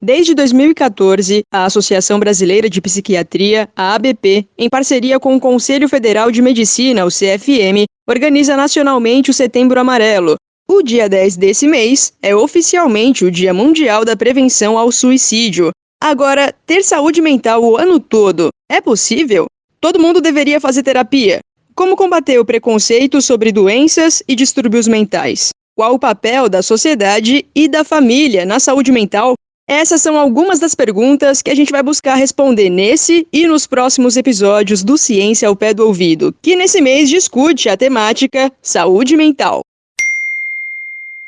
Desde 2014, a Associação Brasileira de Psiquiatria, a ABP, em parceria com o Conselho Federal de Medicina, o CFM, organiza nacionalmente o Setembro Amarelo. O dia 10 desse mês é oficialmente o Dia Mundial da Prevenção ao Suicídio. Agora, ter saúde mental o ano todo é possível? Todo mundo deveria fazer terapia. Como combater o preconceito sobre doenças e distúrbios mentais? Qual o papel da sociedade e da família na saúde mental? Essas são algumas das perguntas que a gente vai buscar responder nesse e nos próximos episódios do Ciência ao Pé do Ouvido, que nesse mês discute a temática saúde mental.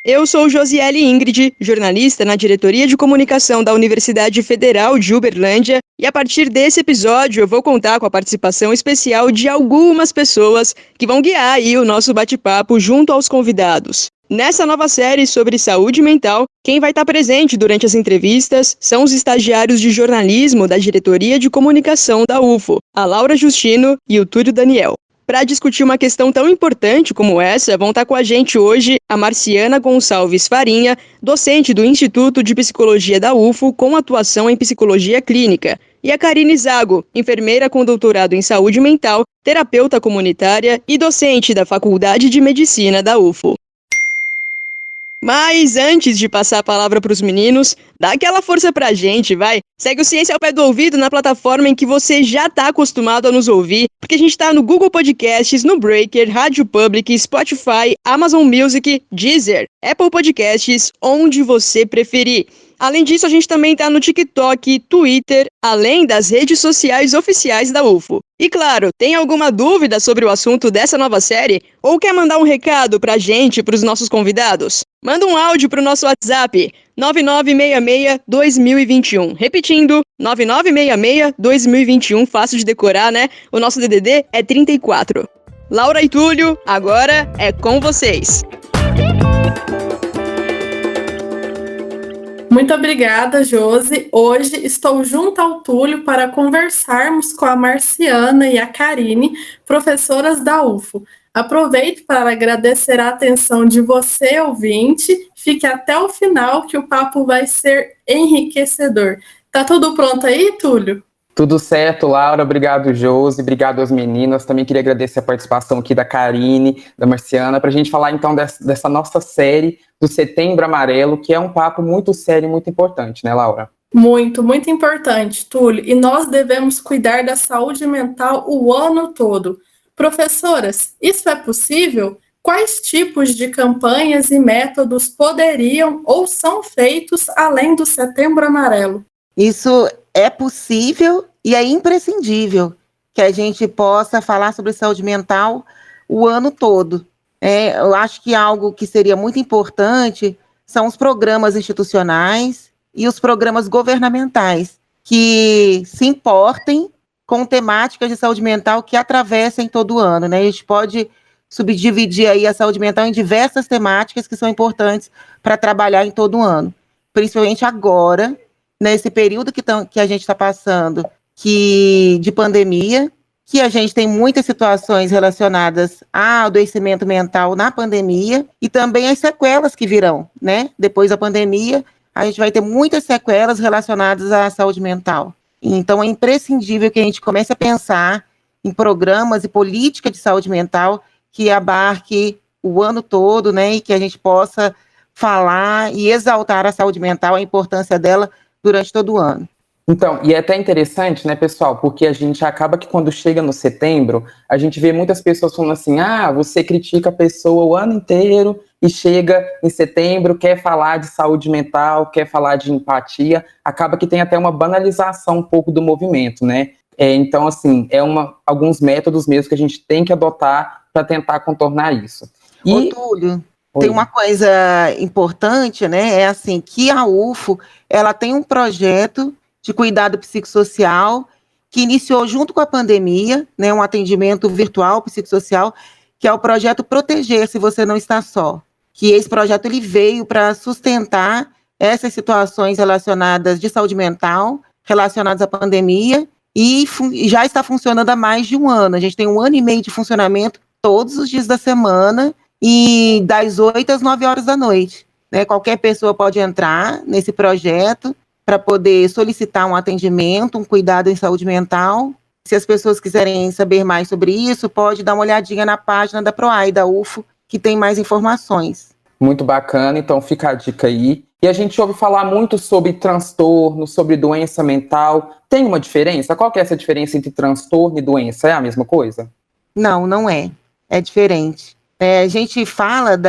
Eu sou Josiele Ingrid, jornalista na Diretoria de Comunicação da Universidade Federal de Uberlândia, e a partir desse episódio eu vou contar com a participação especial de algumas pessoas que vão guiar aí o nosso bate-papo junto aos convidados. Nessa nova série sobre saúde mental, quem vai estar presente durante as entrevistas são os estagiários de jornalismo da Diretoria de Comunicação da UFO, a Laura Justino e o Túlio Daniel. Para discutir uma questão tão importante como essa, vão estar com a gente hoje a Marciana Gonçalves Farinha, docente do Instituto de Psicologia da UFO com atuação em psicologia clínica, e a Karine Zago, enfermeira com doutorado em saúde mental, terapeuta comunitária e docente da Faculdade de Medicina da UFO. Mas antes de passar a palavra para os meninos, dá aquela força pra gente, vai. Segue o Ciência ao Pé do Ouvido na plataforma em que você já está acostumado a nos ouvir, porque a gente está no Google Podcasts, no Breaker, Rádio Public, Spotify, Amazon Music, Deezer, Apple Podcasts, onde você preferir. Além disso, a gente também está no TikTok, Twitter, além das redes sociais oficiais da UFO. E claro, tem alguma dúvida sobre o assunto dessa nova série? Ou quer mandar um recado pra gente, pros nossos convidados? Manda um áudio pro nosso WhatsApp, 9966-2021. Repetindo, 9966-2021, fácil de decorar, né? O nosso DDD é 34. Laura e Túlio, agora é com vocês. Muito obrigada, Josi. Hoje estou junto ao Túlio para conversarmos com a Marciana e a Karine, professoras da UFO. Aproveito para agradecer a atenção de você, ouvinte. Fique até o final que o papo vai ser enriquecedor. Tá tudo pronto aí, Túlio? Tudo certo, Laura. Obrigado, Josi. Obrigado às meninas. Também queria agradecer a participação aqui da Karine, da Marciana, para a gente falar então dessa nossa série do Setembro Amarelo, que é um papo muito sério e muito importante, né, Laura? Muito, muito importante, Túlio. E nós devemos cuidar da saúde mental o ano todo. Professoras, isso é possível? Quais tipos de campanhas e métodos poderiam ou são feitos além do Setembro Amarelo? Isso é possível e é imprescindível que a gente possa falar sobre saúde mental o ano todo. Eu acho que algo que seria muito importante são os programas institucionais e os programas governamentais que se importem com temáticas de saúde mental que atravessem todo o ano, né? A gente pode subdividir aí a saúde mental em diversas temáticas que são importantes para trabalhar em todo o ano, principalmente agora, nesse período que a gente está passando de pandemia, que a gente tem muitas situações relacionadas ao adoecimento mental na pandemia e também as sequelas que virão, né? Depois da pandemia, a gente vai ter muitas sequelas relacionadas à saúde mental. Então, é imprescindível que a gente comece a pensar em programas e política de saúde mental que abarque o ano todo, né? E que a gente possa falar e exaltar a saúde mental, a importância dela durante todo o ano. Então, e é até interessante, né, pessoal, porque a gente acaba que quando chega no setembro, a gente vê muitas pessoas falando assim, você critica a pessoa o ano inteiro e chega em setembro, quer falar de saúde mental, quer falar de empatia, acaba que tem até uma banalização um pouco do movimento, né? Então, assim, alguns métodos mesmo que a gente tem que adotar para tentar contornar isso. Ô, Túlio, tem uma coisa importante, né, é assim, que a UFO, ela tem um projeto de cuidado psicossocial que iniciou junto com a pandemia, né, um atendimento virtual psicossocial, que é o projeto Proteger Se Você Não Está Só, que esse projeto ele veio para sustentar essas situações relacionadas de saúde mental, relacionadas à pandemia, e já está funcionando há mais de um ano. A gente tem 1 ano e meio de funcionamento todos os dias da semana, e das 8 às 9 horas da noite. Né? Qualquer pessoa pode entrar nesse projeto para poder solicitar um atendimento, um cuidado em saúde mental. Se as pessoas quiserem saber mais sobre isso, pode dar uma olhadinha na página da PROAI, da UFO, que tem mais informações. Muito bacana, então fica a dica aí. E a gente ouve falar muito sobre transtorno, sobre doença mental. Tem uma diferença? Qual que é essa diferença entre transtorno e doença? É a mesma coisa? Não, não é. É diferente. A gente fala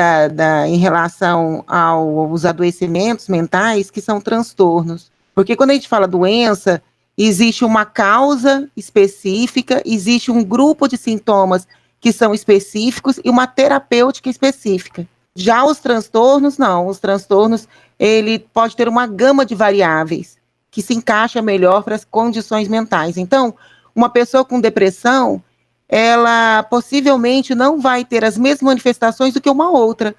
em relação aos adoecimentos mentais, que são transtornos. Porque quando a gente fala doença, existe uma causa específica, existe um grupo de sintomas que são específicos e uma terapêutica específica. Já os transtornos, não. Os transtornos, ele pode ter uma gama de variáveis que se encaixa melhor para as condições mentais. Então, uma pessoa com depressão, ela possivelmente não vai ter as mesmas manifestações do que uma outra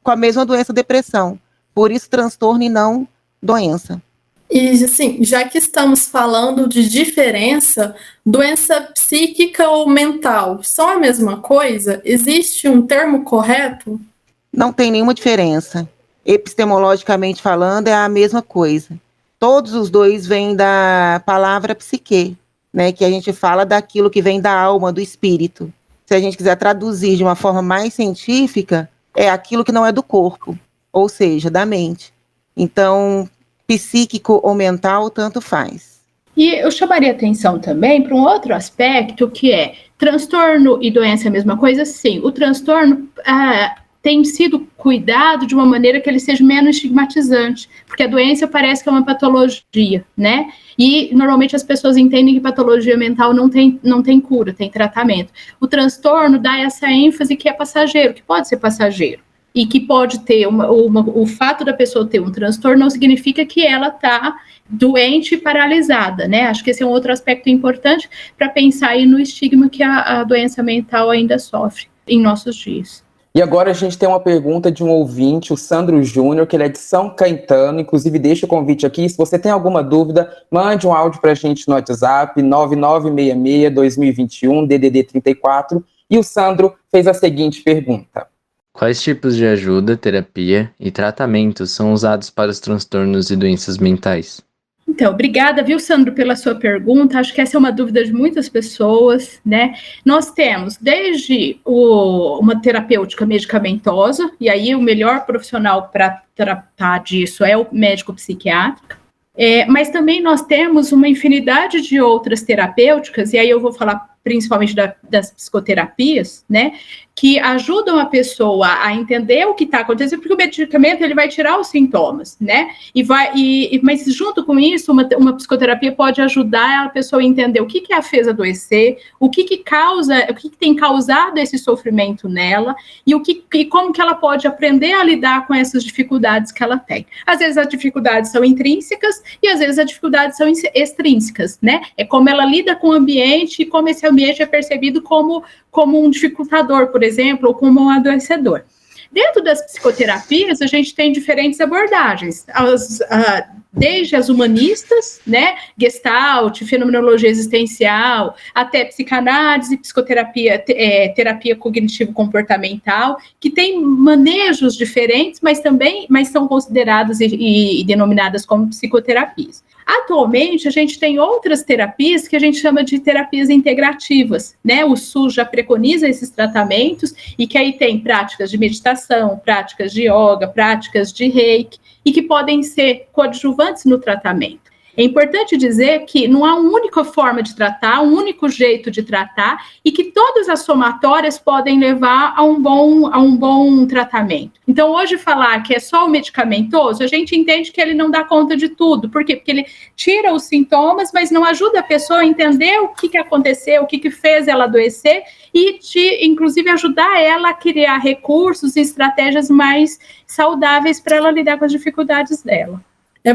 com a mesma doença, depressão. Por isso, transtorno e não doença. E, assim, já que estamos falando de diferença, doença psíquica ou mental são a mesma coisa? Existe um termo correto? Não tem nenhuma diferença. Epistemologicamente falando, é a mesma coisa. Todos os dois vêm da palavra psique, né, que a gente fala daquilo que vem da alma, do espírito. Se a gente quiser traduzir de uma forma mais científica, é aquilo que não é do corpo, ou seja, da mente. Então, psíquico ou mental, tanto faz. E eu chamaria atenção também para um outro aspecto, que é transtorno e doença é a mesma coisa? Sim, o transtorno tem sido cuidado de uma maneira que ele seja menos estigmatizante, porque a doença parece que é uma patologia, né? E normalmente as pessoas entendem que patologia mental não tem cura, tem tratamento. O transtorno dá essa ênfase que é passageiro, que pode ser passageiro. E que pode ter o fato da pessoa ter um transtorno não significa que ela está doente e paralisada, né? Acho que esse é um outro aspecto importante para pensar aí no estigma que a doença mental ainda sofre em nossos dias. E agora a gente tem uma pergunta de um ouvinte, o Sandro Júnior, que ele é de São Caetano, inclusive deixa o convite aqui, se você tem alguma dúvida, mande um áudio para a gente no WhatsApp, 9966-2021, DDD 34, e o Sandro fez a seguinte pergunta. Quais tipos de ajuda, terapia e tratamentos são usados para os transtornos e doenças mentais? Então, obrigada, viu, Sandro, pela sua pergunta. Acho que essa é uma dúvida de muitas pessoas, né? Nós temos desde uma terapêutica medicamentosa, e aí o melhor profissional para tratar disso é o médico psiquiátrico, mas também nós temos uma infinidade de outras terapêuticas, e aí eu vou falar principalmente das psicoterapias, né, que ajudam a pessoa a entender o que está acontecendo, porque o medicamento ele vai tirar os sintomas, né, mas junto com isso, uma psicoterapia pode ajudar a pessoa a entender o que a fez adoecer, o que tem causado esse sofrimento nela, e como que ela pode aprender a lidar com essas dificuldades que ela tem. Às vezes as dificuldades são intrínsecas, e às vezes as dificuldades são extrínsecas, né, é como ela lida com o ambiente, e como esse ambiente é percebido como um dificultador, por exemplo, ou como um adoecedor. Dentro das psicoterapias, a gente tem diferentes abordagens, desde as humanistas, né, Gestalt, fenomenologia existencial, até psicanálise, psicoterapia, terapia cognitivo-comportamental, que tem manejos diferentes, mas são consideradas e denominadas como psicoterapias. Atualmente, a gente tem outras terapias que a gente chama de terapias integrativas, né? O SUS já preconiza esses tratamentos e que aí tem práticas de meditação, práticas de yoga, práticas de reiki e que podem ser coadjuvantes no tratamento. É importante dizer que não há uma única forma de tratar, um único jeito de tratar e que todas as somatórias podem levar a um bom tratamento. Então, hoje falar que é só o medicamentoso, a gente entende que ele não dá conta de tudo. Por quê? Porque ele tira os sintomas, mas não ajuda a pessoa a entender o que aconteceu, o que fez ela adoecer e, inclusive, ajudar ela a criar recursos e estratégias mais saudáveis para ela lidar com as dificuldades dela.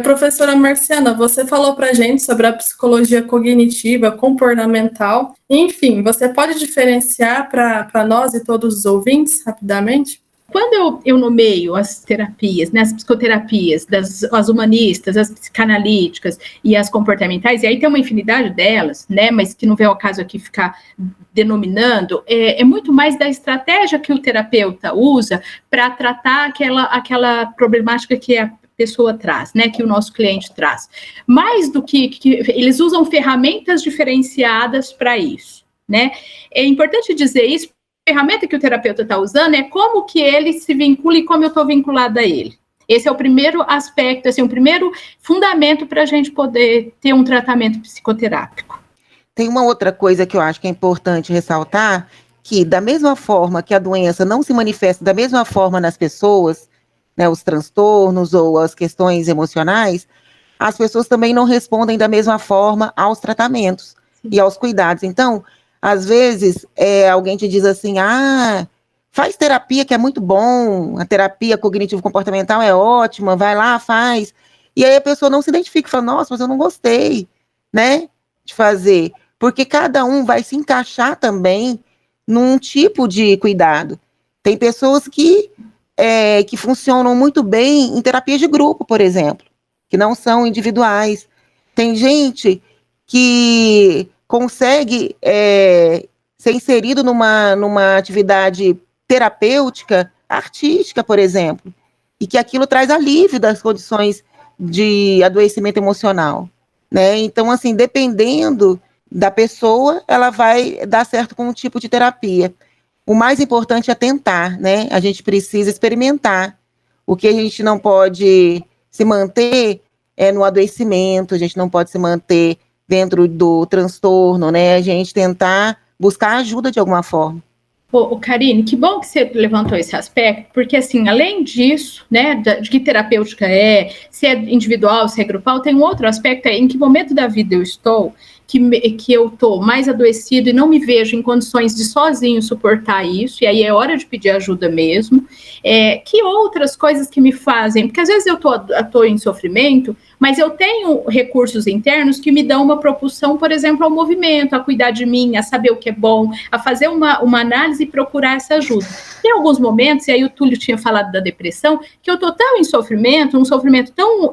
Professora Marciana, você falou para a gente sobre a psicologia cognitiva, comportamental. Enfim, você pode diferenciar para nós e todos os ouvintes, rapidamente? Quando eu nomeio as terapias, né, as psicoterapias, as humanistas, as psicanalíticas e as comportamentais, e aí tem uma infinidade delas, né, mas que não vem ao caso aqui ficar denominando, é muito mais da estratégia que o terapeuta usa para tratar aquela problemática que pessoa traz, né, que o nosso cliente traz. Mais do que eles usam ferramentas diferenciadas para isso, né? É importante dizer isso, a ferramenta que o terapeuta está usando é como que ele se vincula e como eu estou vinculada a ele. Esse é o primeiro aspecto, assim, o primeiro fundamento para a gente poder ter um tratamento psicoterápico. Tem uma outra coisa que eu acho que é importante ressaltar, que da mesma forma que a doença não se manifesta da mesma forma nas pessoas, né, os transtornos ou as questões emocionais, as pessoas também não respondem da mesma forma aos tratamentos e aos cuidados. Então, às vezes, alguém te diz assim, faz terapia que é muito bom, a terapia cognitivo-comportamental é ótima, vai lá, faz. E aí a pessoa não se identifica e fala, nossa, mas eu não gostei, né, de fazer. Porque cada um vai se encaixar também num tipo de cuidado. Tem pessoas que funcionam muito bem em terapias de grupo, por exemplo, que não são individuais. Tem gente que consegue ser inserido numa atividade terapêutica, artística, por exemplo, e que aquilo traz alívio das condições de adoecimento emocional, né? Então, assim, dependendo da pessoa, ela vai dar certo com um tipo de terapia. O mais importante é tentar, né? A gente precisa experimentar. O que a gente não pode se manter no adoecimento, a gente não pode se manter dentro do transtorno, né? A gente tentar buscar ajuda de alguma forma. Karine, que bom que você levantou esse aspecto, porque, assim, além disso, né, de que terapêutica se é individual, se é grupal, tem um outro aspecto, em que momento da vida eu estou, que eu estou mais adoecido e não me vejo em condições de sozinho suportar isso, e aí é hora de pedir ajuda mesmo. Que outras coisas que me fazem, porque às vezes eu estou em sofrimento, mas eu tenho recursos internos que me dão uma propulsão, por exemplo, ao movimento, a cuidar de mim, a saber o que é bom, a fazer uma análise e procurar essa ajuda. Tem alguns momentos, e aí o Túlio tinha falado da depressão, que eu estou tão em sofrimento, um sofrimento tão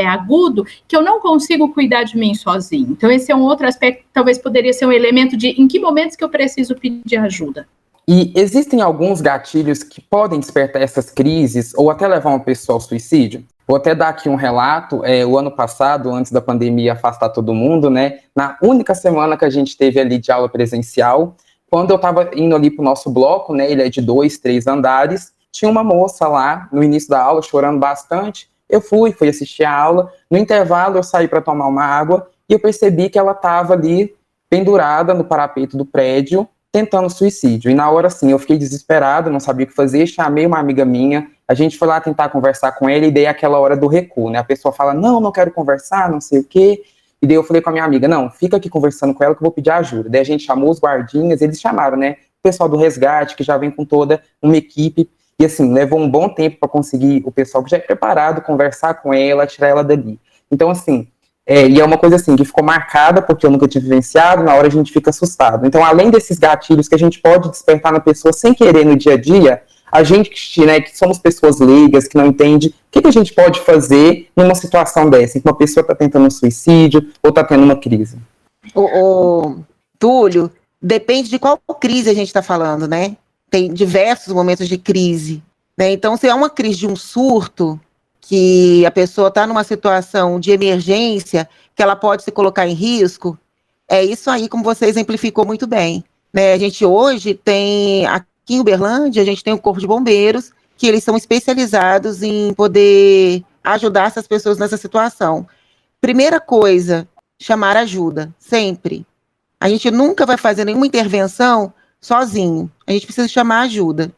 agudo, que eu não consigo cuidar de mim sozinho. Então esse é um outro aspecto que talvez poderia ser um elemento de em que momentos que eu preciso pedir ajuda. E existem alguns gatilhos que podem despertar essas crises ou até levar uma pessoa ao suicídio? Vou até dar aqui um relato. O ano passado, antes da pandemia afastar todo mundo, né, na única semana que a gente teve ali de aula presencial, quando eu estava indo ali para o nosso bloco, né, ele é de 2, 3 andares, tinha uma moça lá no início da aula chorando bastante. Eu fui assistir a aula. No intervalo eu saí para tomar uma água e eu percebi que ela estava ali pendurada no parapeito do prédio, tentando suicídio. E na hora, assim, eu fiquei desesperado, não sabia o que fazer, chamei uma amiga minha, a gente foi lá tentar conversar com ele e dei aquela hora do recuo, né? A pessoa fala, não quero conversar, não sei o quê. E daí eu falei com a minha amiga, não, fica aqui conversando com ela que eu vou pedir ajuda. Daí a gente chamou os guardinhas, eles chamaram, né? O pessoal do resgate, que já vem com toda uma equipe. E assim, levou um bom tempo para conseguir o pessoal que já é preparado, conversar com ela, tirar ela dali. Então, assim, e é uma coisa assim, que ficou marcada, porque eu nunca tive vivenciado, na hora a gente fica assustado. Então, além desses gatilhos que a gente pode despertar na pessoa sem querer no dia a dia, a gente, né, que somos pessoas leigas, que não entende, o que a gente pode fazer numa situação dessa, em que uma pessoa está tentando um suicídio ou está tendo uma crise? Túlio, depende de qual crise a gente está falando, né? Tem diversos momentos de crise, né? Então, se é uma crise de um surto, que a pessoa está numa situação de emergência, que ela pode se colocar em risco, é isso aí, como você exemplificou muito bem, né? A gente hoje tem, aqui em Uberlândia, a gente tem o Corpo de Bombeiros, que eles são especializados em poder ajudar essas pessoas nessa situação. Primeira coisa, chamar ajuda, sempre. A gente nunca vai fazer nenhuma intervenção sozinho, a gente precisa chamar ajuda,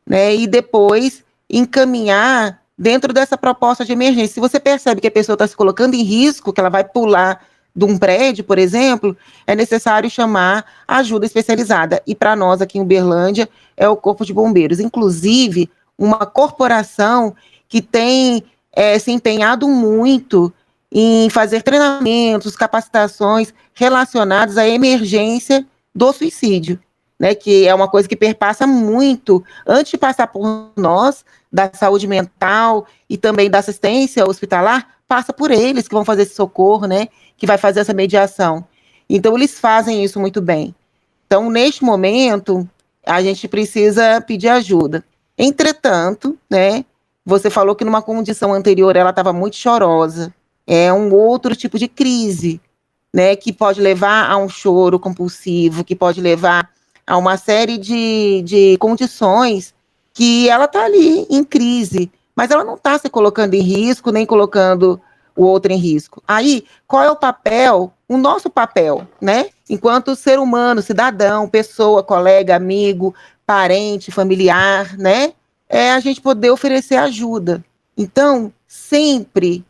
né? E depois encaminhar dentro dessa proposta de emergência. Se você percebe que a pessoa está se colocando em risco, que ela vai pular de um prédio, por exemplo, é necessário chamar ajuda especializada. E para nós aqui em Uberlândia é o Corpo de Bombeiros. Inclusive, uma corporação que tem se empenhado muito em fazer treinamentos, capacitações relacionadas à emergência do suicídio, né, que é uma coisa que perpassa muito, antes de passar por nós, da saúde mental e também da assistência hospitalar, passa por eles que vão fazer esse socorro, né, que vai fazer essa mediação. Então, eles fazem isso muito bem. Então, neste momento, a gente precisa pedir ajuda. Entretanto, né, Você falou que numa condição anterior ela estava muito chorosa. É um outro tipo de crise, né, que pode levar a um choro compulsivo, que pode levar a uma série de condições que ela está ali em crise, mas ela não está se colocando em risco, nem colocando o outro em risco. Aí, qual é o papel, o nosso papel, né, enquanto ser humano, cidadão, pessoa, colega, amigo, parente, familiar, né, é a gente poder oferecer ajuda. Então, sempre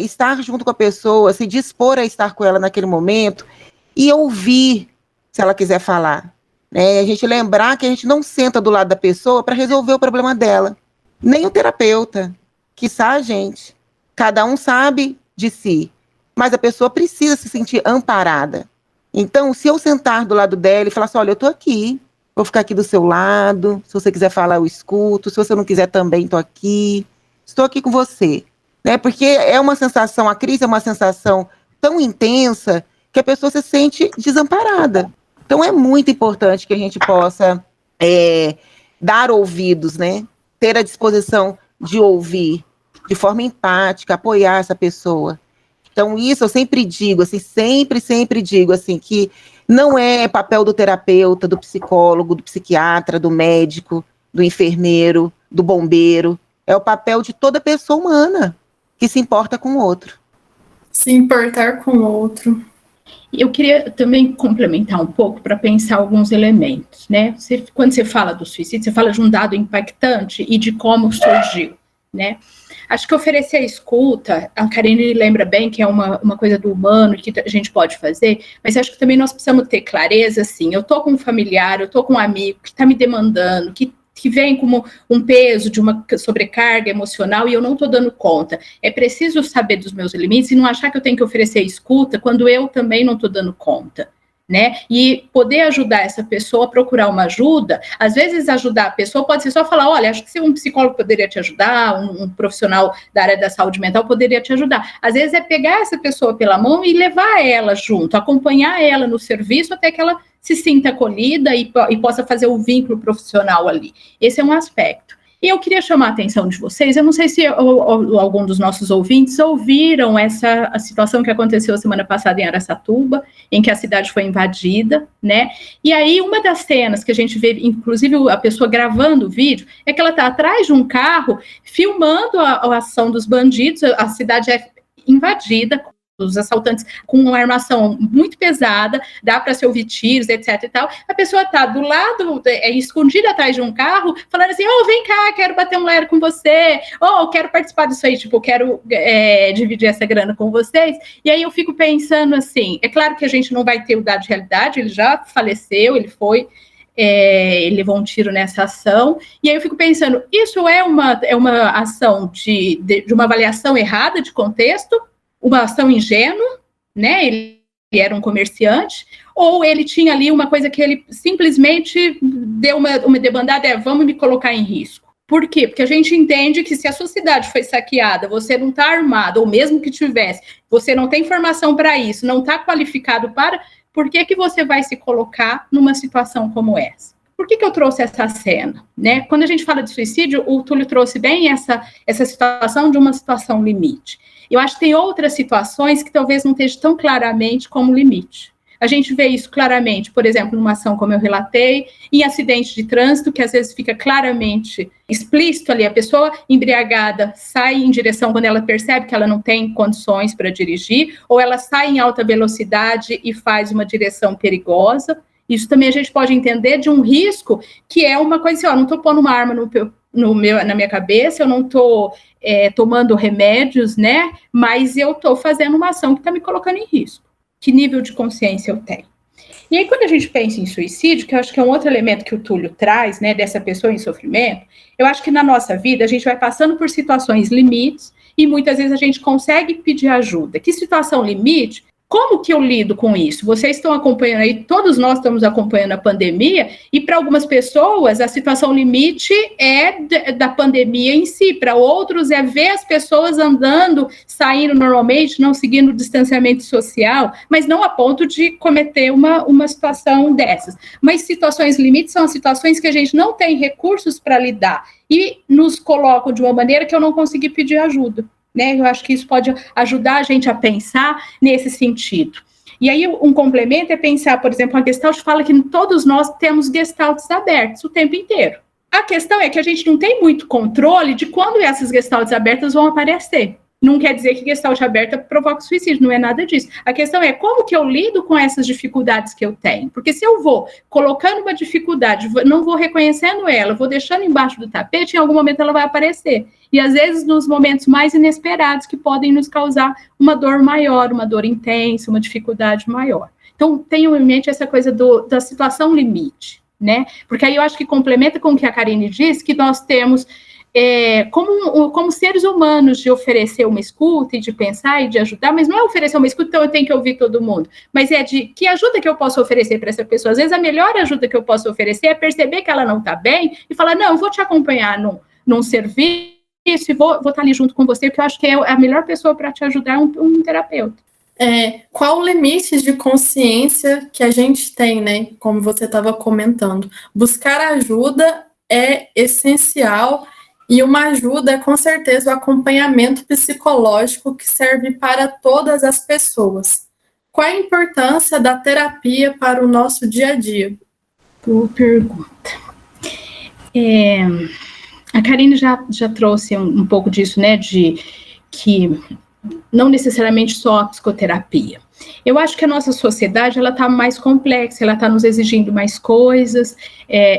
estar junto com a pessoa, se dispor a estar com ela naquele momento e ouvir, se ela quiser falar. A gente lembrar que a gente não senta do lado da pessoa para resolver o problema dela. Nem o terapeuta, quiçá a gente. Cada um sabe de si, mas a pessoa precisa se sentir amparada. Então, se eu sentar do lado dela e falar assim, olha, eu estou aqui, vou ficar aqui do seu lado, se você quiser falar, eu escuto, se você não quiser também, estou aqui com você. Porque é uma sensação, a crise é uma sensação tão intensa que a pessoa se sente desamparada. Então é muito importante que a gente possa dar ouvidos, né? Ter a disposição de ouvir de forma empática, apoiar essa pessoa. Então isso eu sempre digo, assim, sempre digo, assim, que não é papel do terapeuta, do psicólogo, do psiquiatra, do médico, do enfermeiro, do bombeiro, é o papel de toda pessoa humana que se importa com o outro. Se importar com o outro. Eu queria também complementar um pouco para pensar alguns elementos, né? Quando você fala do suicídio, você fala de um dado impactante e de como surgiu, né? Acho que oferecer a escuta, a Karine lembra bem que é uma coisa do humano que a gente pode fazer, mas acho que também nós precisamos ter clareza, assim, eu estou com um familiar, eu estou com um amigo que está me demandando, que vem como um peso de uma sobrecarga emocional e eu não estou dando conta. É preciso saber dos meus limites e não achar que eu tenho que oferecer escuta quando eu também não estou dando conta, né? E poder ajudar essa pessoa a procurar uma ajuda, às vezes ajudar a pessoa pode ser só falar, olha, acho que um psicólogo poderia te ajudar, um profissional da área da saúde mental poderia te ajudar. Às vezes é pegar essa pessoa pela mão e levar ela junto, acompanhar ela no serviço até que ela se sinta acolhida e possa fazer o vínculo profissional ali. Esse é um aspecto. E eu queria chamar a atenção de vocês, eu não sei se algum dos nossos ouvintes ouviram a situação que aconteceu semana passada em Araçatuba, em que a cidade foi invadida, né? E aí uma das cenas que a gente vê, inclusive a pessoa gravando o vídeo, é que ela está atrás de um carro, filmando a ação dos bandidos, a cidade é invadida, os assaltantes com uma armação muito pesada, dá para se ouvir tiros, etc e tal, a pessoa está do lado, escondida atrás de um carro, falando assim, vem cá, quero bater um lero com você, quero participar disso aí, tipo, quero dividir essa grana com vocês, e aí eu fico pensando assim, é claro que a gente não vai ter o dado de realidade, ele já faleceu, ele levou um tiro nessa ação, e aí eu fico pensando, isso é uma ação de uma avaliação errada de contexto, uma ação ingênua, né? Ele era um comerciante, ou ele tinha ali uma coisa que ele simplesmente deu uma debandada, vamos me colocar em risco. Por quê? Porque a gente entende que se a sua cidade foi saqueada, você não está armado, ou mesmo que tivesse, você não tem formação para isso, não está qualificado para, por que você vai se colocar numa situação como essa? Por que eu trouxe essa cena? Né? Quando a gente fala de suicídio, o Túlio trouxe bem essa situação de uma situação limite. Eu acho que tem outras situações que talvez não estejam tão claramente como limite. A gente vê isso claramente, por exemplo, numa ação como eu relatei, em acidente de trânsito, que às vezes fica claramente explícito ali, a pessoa embriagada sai em direção quando ela percebe que ela não tem condições para dirigir, ou ela sai em alta velocidade e faz uma direção perigosa. Isso também a gente pode entender de um risco que é uma coisa assim, não estou pondo uma arma na minha cabeça, eu não estou tomando remédios, né? Mas eu estou fazendo uma ação que está me colocando em risco. Que nível de consciência eu tenho? E aí, quando a gente pensa em suicídio, que eu acho que é um outro elemento que o Túlio traz, né, dessa pessoa em sofrimento, eu acho que na nossa vida a gente vai passando por situações limites e muitas vezes a gente consegue pedir ajuda. Que situação limite? Como que eu lido com isso? Vocês estão acompanhando aí, todos nós estamos acompanhando a pandemia, e para algumas pessoas a situação limite é da pandemia em si, para outros é ver as pessoas andando, saindo normalmente, não seguindo o distanciamento social, mas não a ponto de cometer uma situação dessas. Mas situações limites são as situações que a gente não tem recursos para lidar e nos colocam de uma maneira que eu não consegui pedir ajuda. Né? Eu acho que isso pode ajudar a gente a pensar nesse sentido. E aí, um complemento é pensar, por exemplo, a Gestalt fala que todos nós temos gestaltes abertos o tempo inteiro. A questão é que a gente não tem muito controle de quando essas gestaltes abertas vão aparecer. Não quer dizer que gestalt aberta provoca suicídio, não é nada disso. A questão é como que eu lido com essas dificuldades que eu tenho. Porque se eu vou colocando uma dificuldade, não vou reconhecendo ela, vou deixando embaixo do tapete, em algum momento ela vai aparecer. E às vezes nos momentos mais inesperados que podem nos causar uma dor maior, uma dor intensa, uma dificuldade maior. Então, tenham em mente essa coisa da situação limite, né? Porque aí eu acho que complementa com o que a Karine disse, que nós temos... como seres humanos, de oferecer uma escuta e de pensar e de ajudar, mas não é oferecer uma escuta, então eu tenho que ouvir todo mundo, mas é de que ajuda que eu posso oferecer para essa pessoa. Às vezes a melhor ajuda que eu posso oferecer é perceber que ela não está bem e falar, não, eu vou te acompanhar num serviço e vou estar ali junto com você, porque eu acho que a melhor pessoa para te ajudar é um terapeuta. Qual o limite de consciência que a gente tem, né? Como você estava comentando. Buscar ajuda é essencial. E uma ajuda é, com certeza, o acompanhamento psicológico que serve para todas as pessoas. Qual a importância da terapia para o nosso dia a dia? Boa pergunta. A Karine já trouxe um pouco disso, né, de que não necessariamente só a psicoterapia. Eu acho que a nossa sociedade, ela está mais complexa, ela está nos exigindo mais coisas.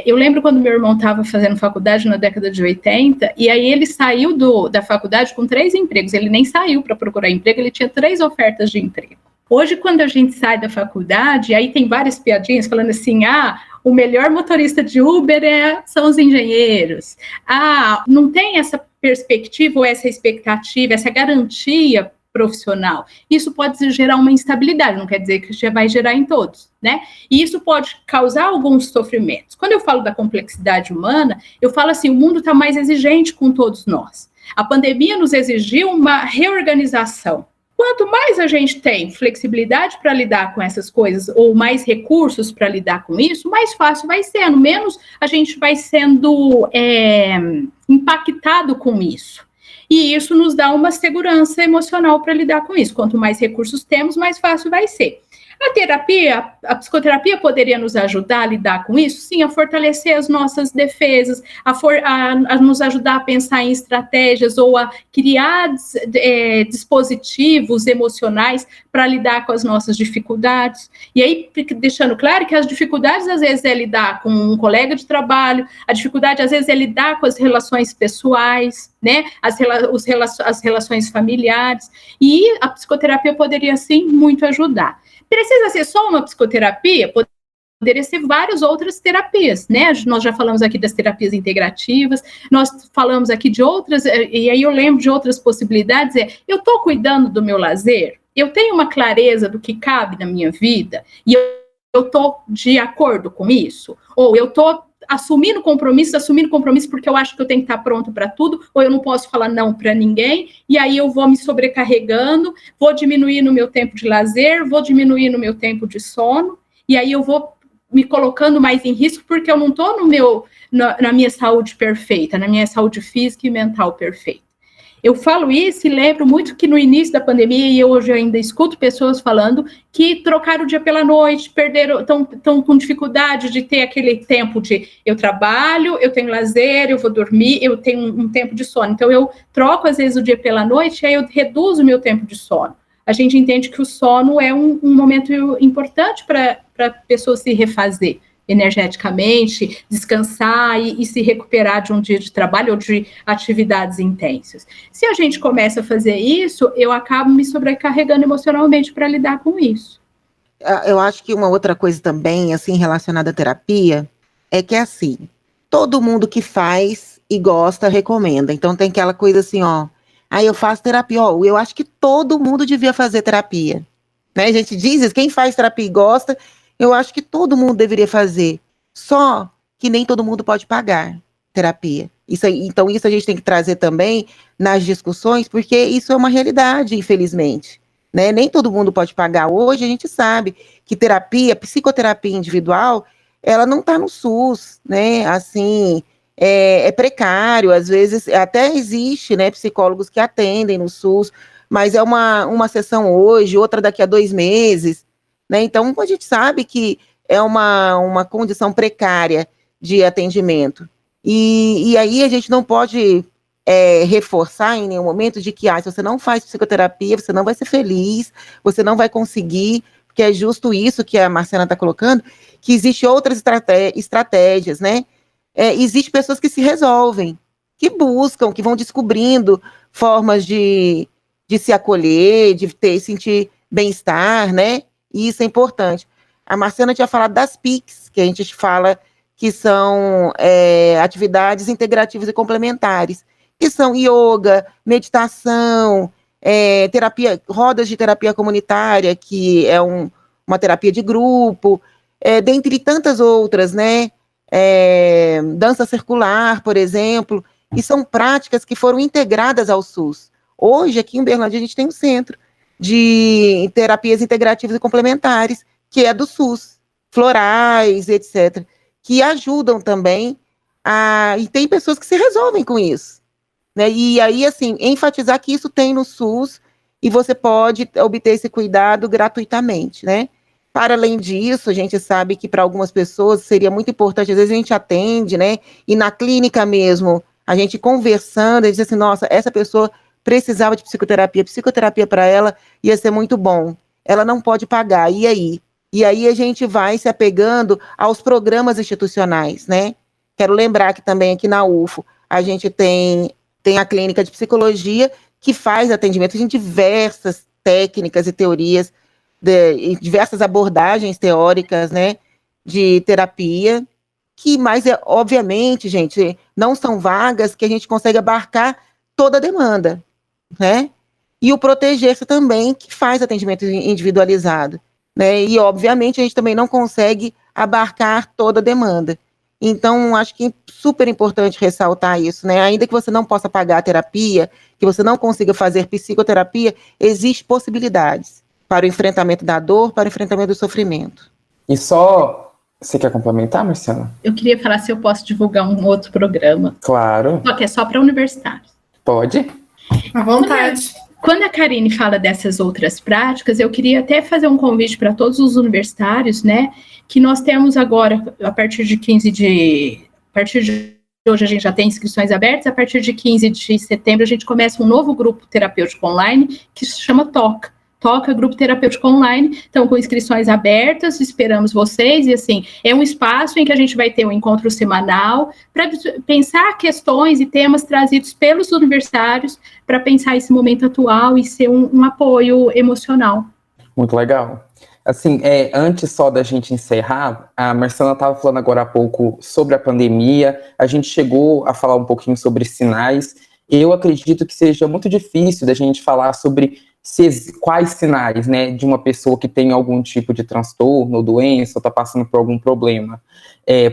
Eu lembro quando meu irmão estava fazendo faculdade na década de 80, e aí ele saiu da faculdade com 3 empregos, ele nem saiu para procurar emprego, ele tinha 3 ofertas de emprego. Hoje, quando a gente sai da faculdade, aí tem várias piadinhas falando assim, o melhor motorista de Uber são os engenheiros. Não tem essa perspectiva ou essa expectativa, essa garantia profissional. Isso pode gerar uma instabilidade, não quer dizer que já vai gerar em todos, né? E isso pode causar alguns sofrimentos. Quando eu falo da complexidade humana, eu falo assim, o mundo está mais exigente com todos nós. A pandemia nos exigiu uma reorganização. Quanto mais a gente tem flexibilidade para lidar com essas coisas, ou mais recursos para lidar com isso, mais fácil vai sendo, menos a gente vai sendo impactado com isso. E isso nos dá uma segurança emocional para lidar com isso. Quanto mais recursos temos, mais fácil vai ser. A psicoterapia poderia nos ajudar a lidar com isso? Sim, a fortalecer as nossas defesas, a nos ajudar a pensar em estratégias ou a criar dispositivos emocionais para lidar com as nossas dificuldades. E aí, deixando claro que as dificuldades, às vezes, é lidar com um colega de trabalho, a dificuldade, às vezes, é lidar com as relações pessoais, né? As relações familiares. E a psicoterapia poderia, sim, muito ajudar. Precisa ser só uma psicoterapia? Poderia ser várias outras terapias, né? Nós já falamos aqui das terapias integrativas, nós falamos aqui de outras, e aí eu lembro de outras possibilidades, eu estou cuidando do meu lazer, eu tenho uma clareza do que cabe na minha vida, e eu estou de acordo com isso, ou eu estou assumindo compromisso porque eu acho que eu tenho que estar pronto para tudo, ou eu não posso falar não para ninguém, e aí eu vou me sobrecarregando, vou diminuir no meu tempo de lazer, vou diminuir no meu tempo de sono, e aí eu vou me colocando mais em risco porque eu não estou na minha saúde perfeita, na minha saúde física e mental perfeita. Eu falo isso e lembro muito que no início da pandemia, e eu hoje ainda escuto pessoas falando que trocaram o dia pela noite, estão com dificuldade de ter aquele tempo de eu trabalho, eu tenho lazer, eu vou dormir, eu tenho um tempo de sono. Então, eu troco, às vezes, o dia pela noite e aí eu reduzo o meu tempo de sono. A gente entende que o sono é um momento importante para a pessoa se refazer energeticamente, descansar e se recuperar de um dia de trabalho ou de atividades intensas. Se a gente começa a fazer isso, eu acabo me sobrecarregando emocionalmente para lidar com isso. Eu acho que uma outra coisa também, assim, relacionada à terapia, é que, assim, todo mundo que faz e gosta, recomenda. Então, tem aquela coisa assim, eu faço terapia, eu acho que todo mundo devia fazer terapia. né? A gente diz isso, quem faz terapia e gosta, eu acho que todo mundo deveria fazer. Só que nem todo mundo pode pagar terapia. Então isso a gente tem que trazer também nas discussões, porque isso é uma realidade, infelizmente. Né? Nem todo mundo pode pagar. Hoje a gente sabe que psicoterapia individual, ela não está no SUS, né? Assim, é precário, às vezes até existe, né, psicólogos que atendem no SUS, mas é uma sessão hoje, outra daqui a 2 meses, né? Então a gente sabe que é uma condição precária de atendimento. E aí a gente não pode reforçar em nenhum momento de que se você não faz psicoterapia, você não vai ser feliz, você não vai conseguir, porque é justo isso que a Marciana está colocando, que existem outras estratégias, né? Existem pessoas que se resolvem, que buscam, que vão descobrindo formas de se acolher, de sentir bem-estar, né? E isso é importante. A Marciana tinha falado das PICs, que a gente fala que são atividades integrativas e complementares, que são yoga, meditação, rodas de terapia comunitária, que é uma terapia de grupo, dentre tantas outras, né? Dança circular, por exemplo, e são práticas que foram integradas ao SUS. Hoje, aqui em Uberlândia, a gente tem um centro de terapias integrativas e complementares, que é do SUS, florais, etc., que ajudam também e tem pessoas que se resolvem com isso, né? E aí, assim, enfatizar que isso tem no SUS e você pode obter esse cuidado gratuitamente, né? Para além disso, a gente sabe que para algumas pessoas seria muito importante, às vezes a gente atende, né? E na clínica mesmo, a gente conversando, a gente diz assim, nossa, essa pessoa precisava de psicoterapia para ela ia ser muito bom. Ela não pode pagar, e aí? E aí a gente vai se apegando aos programas institucionais, né? Quero lembrar que também aqui na UFO a gente tem a clínica de psicologia que faz atendimento em diversas técnicas e teorias, diversas abordagens teóricas, né, de terapia, mas obviamente, gente, não são vagas que a gente consegue abarcar toda a demanda, né? E o Proteger-se também, que faz atendimento individualizado, né? E, obviamente, a gente também não consegue abarcar toda a demanda. Então, acho que é super importante ressaltar isso, né? Ainda que você não possa pagar a terapia, que você não consiga fazer psicoterapia, existem possibilidades para o enfrentamento da dor, para o enfrentamento do sofrimento. E só... Você quer complementar, Marciana? Eu queria falar se eu posso divulgar um outro programa. Claro. Só que é só para universitários. Pode. À vontade. Quando a Karine fala dessas outras práticas, eu queria até fazer um convite para todos os universitários, né? Que nós temos agora, a partir de hoje a gente já tem inscrições abertas, a partir de 15 de setembro a gente começa um novo grupo terapêutico online que se chama Toca Grupo Terapêutico Online, então com inscrições abertas, esperamos vocês, e assim, é um espaço em que a gente vai ter um encontro semanal para pensar questões e temas trazidos pelos universitários para pensar esse momento atual e ser um apoio emocional. Muito legal. Assim, antes só da gente encerrar, a Marciana estava falando agora há pouco sobre a pandemia, a gente chegou a falar um pouquinho sobre sinais. Eu acredito que seja muito difícil da gente falar sobre quais sinais, né, de uma pessoa que tem algum tipo de transtorno ou doença ou está passando por algum problema.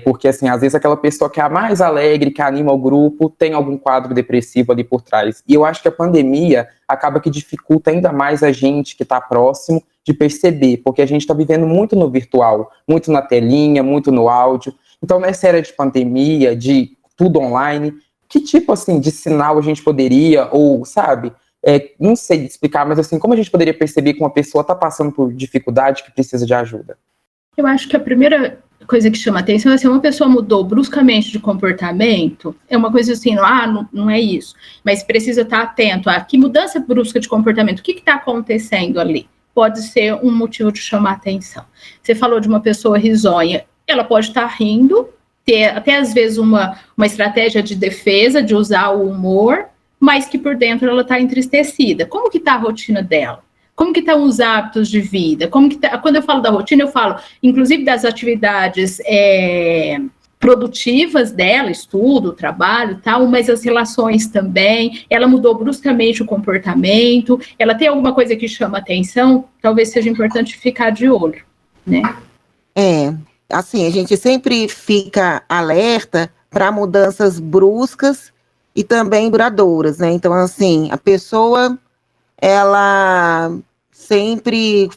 Porque, assim, às vezes aquela pessoa que é a mais alegre, que anima o grupo, tem algum quadro depressivo ali por trás. E eu acho que a pandemia acaba que dificulta ainda mais a gente que está próximo de perceber, porque a gente está vivendo muito no virtual, muito na telinha, muito no áudio. Então, nessa era de pandemia, de tudo online, que tipo, assim, de sinal a gente poderia, ou, sabe... não sei explicar, mas assim, como a gente poderia perceber que uma pessoa está passando por dificuldade, que precisa de ajuda? Eu acho que a primeira coisa que chama atenção é se uma pessoa mudou bruscamente de comportamento, é uma coisa assim, não é isso, mas precisa estar atento a que mudança brusca de comportamento, o que está acontecendo ali? Pode ser um motivo de chamar atenção. Você falou de uma pessoa risonha, ela pode estar rindo, ter até às vezes uma estratégia de defesa, de usar o humor, mas que por dentro ela está entristecida. Como que está a rotina dela? Como que estão os hábitos de vida? Quando eu falo da rotina, eu falo, inclusive, das atividades produtivas dela, estudo, trabalho, tal, mas as relações também, ela mudou bruscamente o comportamento, ela tem alguma coisa que chama atenção, talvez seja importante ficar de olho, né? Assim, a gente sempre fica alerta para mudanças bruscas e também duradouras, né? Então, assim, a pessoa, ela sempre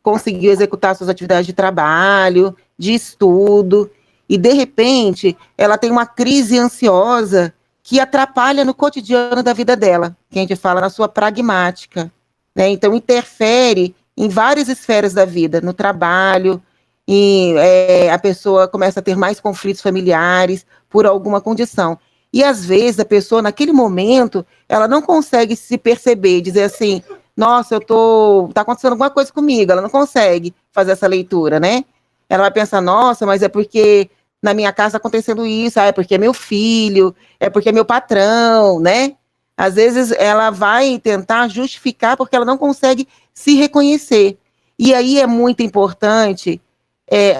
conseguiu executar suas atividades de trabalho, de estudo, e de repente ela tem uma crise ansiosa que atrapalha no cotidiano da vida dela, que a gente fala na sua pragmática, né? Então interfere em várias esferas da vida, no trabalho, e a pessoa começa a ter mais conflitos familiares por alguma condição. E às vezes a pessoa naquele momento ela não consegue se perceber, dizer assim, nossa, tá acontecendo alguma coisa comigo, ela não consegue fazer essa leitura, né? Ela vai pensar, nossa, mas é porque na minha casa está acontecendo isso, é porque é meu filho, é porque é meu patrão, né? Às vezes ela vai tentar justificar porque ela não consegue se reconhecer. E aí é muito importante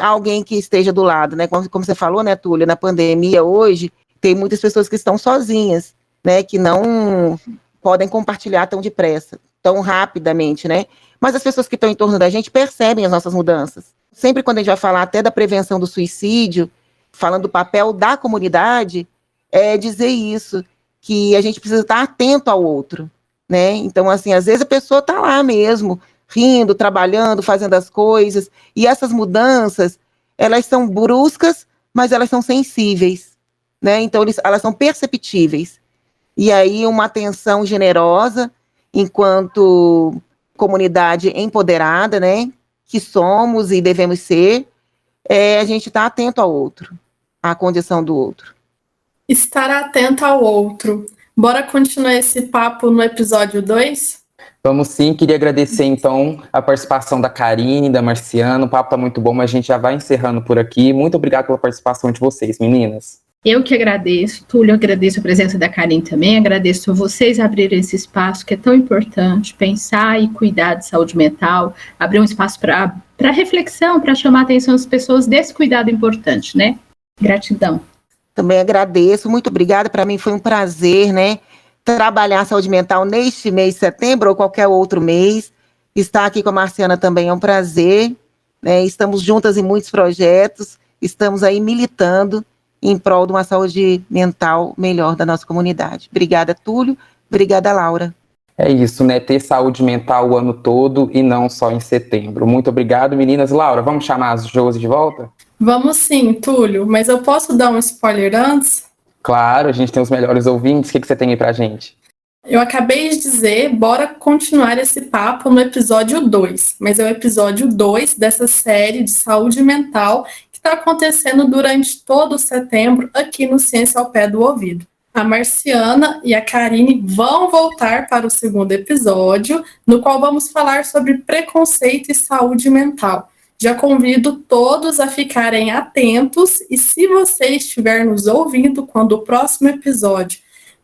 alguém que esteja do lado, né? Como você falou, né, Túlio, na pandemia hoje, tem muitas pessoas que estão sozinhas, né? Que não podem compartilhar tão depressa, tão rapidamente, né? Mas as pessoas que estão em torno da gente percebem as nossas mudanças. Sempre quando a gente vai falar até da prevenção do suicídio, falando do papel da comunidade, é dizer isso, que a gente precisa estar atento ao outro, né? Então, assim, às vezes a pessoa está lá mesmo, rindo, trabalhando, fazendo as coisas, e essas mudanças, elas são bruscas, mas elas são sensíveis, né? Então, elas são perceptíveis. E aí, uma atenção generosa, enquanto comunidade empoderada, né? Que somos e devemos ser, a gente está atento ao outro, à condição do outro. Estar atento ao outro. Bora continuar esse papo no episódio 2? Vamos sim, queria agradecer então a participação da Karine, da Marciana, o papo tá muito bom, mas a gente já vai encerrando por aqui. Muito obrigado pela participação de vocês, meninas. Eu que agradeço, Túlio, agradeço a presença da Karine também, agradeço a vocês abrirem esse espaço que é tão importante, pensar e cuidar de saúde mental, abrir um espaço para reflexão, para chamar a atenção das pessoas desse cuidado importante, né? Gratidão. Também agradeço, muito obrigada, para mim foi um prazer, né? Trabalhar a saúde mental neste mês de setembro ou qualquer outro mês. Estar aqui com a Marciana também é um prazer, né? Estamos juntas em muitos projetos, estamos aí militando em prol de uma saúde mental melhor da nossa comunidade. Obrigada, Túlio. Obrigada, Laura. É isso, né? Ter saúde mental o ano todo e não só em setembro. Muito obrigado, meninas. Laura, vamos chamar as Josi de volta? Vamos sim, Túlio, mas eu posso dar um spoiler antes? Claro, a gente tem os melhores ouvintes. O que você tem aí pra gente? Eu acabei de dizer, bora continuar esse papo no episódio 2, mas é o episódio 2 dessa série de saúde mental que está acontecendo durante todo setembro aqui no Ciência ao Pé do Ouvido. A Marciana e a Karine vão voltar para o segundo episódio, no qual vamos falar sobre preconceito e saúde mental. Já convido todos a ficarem atentos e se você estiver nos ouvindo quando o próximo episódio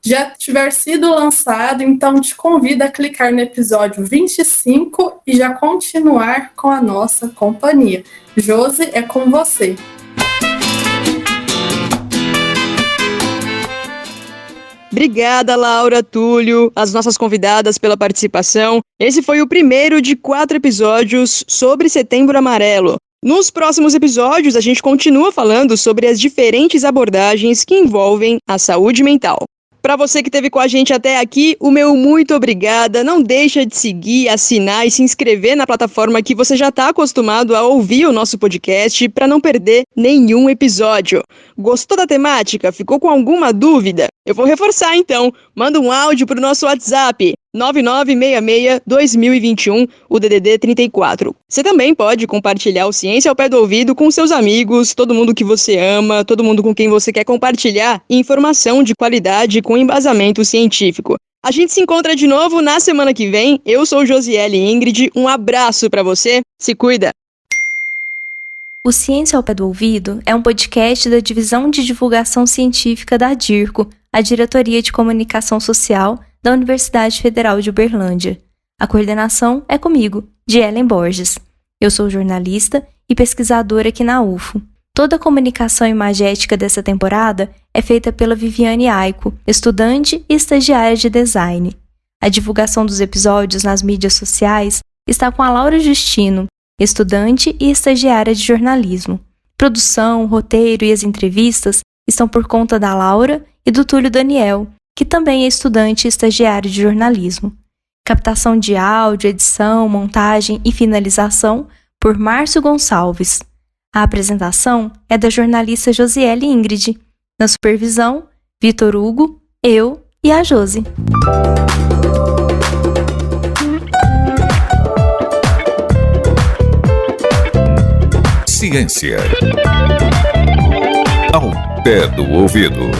já tiver sido lançado, então te convido a clicar no episódio 25 e já continuar com a nossa companhia. Josi, é com você. Obrigada, Laura, Túlio, as nossas convidadas pela participação. Esse foi o primeiro de 4 episódios sobre Setembro Amarelo. Nos próximos episódios, a gente continua falando sobre as diferentes abordagens que envolvem a saúde mental. Para você que esteve com a gente até aqui, o meu muito obrigada. Não deixa de seguir, assinar e se inscrever na plataforma que você já está acostumado a ouvir o nosso podcast para não perder nenhum episódio. Gostou da temática? Ficou com alguma dúvida? Eu vou reforçar então. Manda um áudio para o nosso WhatsApp 9966-2021, o DDD 34. Você também pode compartilhar o Ciência ao Pé do Ouvido com seus amigos, todo mundo que você ama, todo mundo com quem você quer compartilhar informação de qualidade com embasamento científico. A gente se encontra de novo na semana que vem. Eu sou Josiele Ingrid, um abraço para você, se cuida! O Ciência ao Pé do Ouvido é um podcast da Divisão de Divulgação Científica da DIRCO, a Diretoria de Comunicação Social da Universidade Federal de Uberlândia. A coordenação é comigo, de Ellen Borges. Eu sou jornalista e pesquisadora aqui na UFO. Toda a comunicação imagética dessa temporada é feita pela Viviane Aiko, estudante e estagiária de design. A divulgação dos episódios nas mídias sociais está com a Laura Justino, estudante e estagiária de jornalismo. Produção, roteiro e as entrevistas estão por conta da Laura e do Túlio Daniel, que também é estudante e estagiário de jornalismo. Captação de áudio, edição, montagem e finalização por Márcio Gonçalves. A apresentação é da jornalista Josiele Ingrid. Na supervisão, Vitor Hugo, eu e a Josi. Ciência ao pé do ouvido.